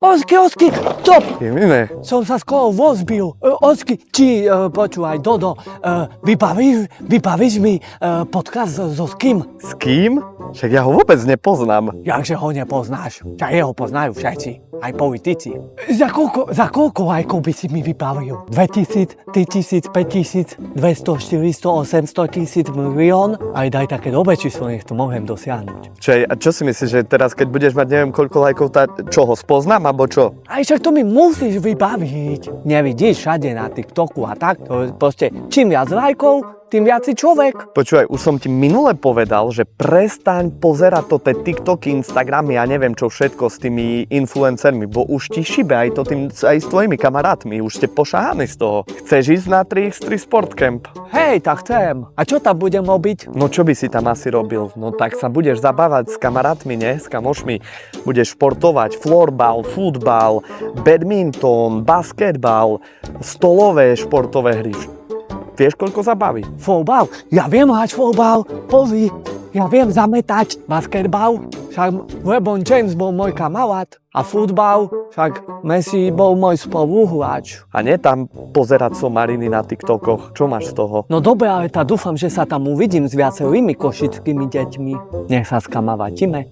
Oski, stop! Jemine. Som sa skoro vozbil. Oski, počúvaj, Dodo, vybavíš mi podcast so Ským? S kým? Však ja ho vôbec nepoznám. Jakže ho nepoznáš? Však jeho poznajú všetci, aj politici. Za koľko lajkov by si mi vybavil? 2000, 3000, 5000, 200, 400, 800 000, milión? Aj daj také dobre číslo, nech to môžem dosiahnuť. A čo si myslíš, že teraz, keď budeš mať neviem koľko lajkov, čo ho spoznám, alebo čo? Aj však to mi musíš vybaviť. Nevidíš všade na TikToku a tak, to proste čím viac lajkov, tým viac si človek. Počúvaj, už som ti minule povedal, že prestaň pozerať to tie TikToky, Instagramy a neviem čo všetko s tými influencermi, bo už ti šibe aj s tvojimi kamarátmi, už ste pošahaní z toho. Chceš ísť na 3x3 Sport Camp? Hej, tak chcem. A čo tam budem robiť? No čo by si tam asi robil? No tak sa budeš zabávať s kamarátmi, ne? S kamošmi. Budeš športovať florbal, futbal, badminton, basketbal, stolové športové hry. Vieš, koľko zabaví? Fotbal? Ja viem hrať fotbal. Pozri, ja viem zametať basketbal. Však LeBron James bol môj kamarát. A futbal, však Messi bol môj spoluhráč. A nie tam pozerať somariny na TikTokoch. Čo máš z toho? No dobre, ale dúfam, že sa tam uvidím s viacerými košickými deťmi. Nech sa skamarátime.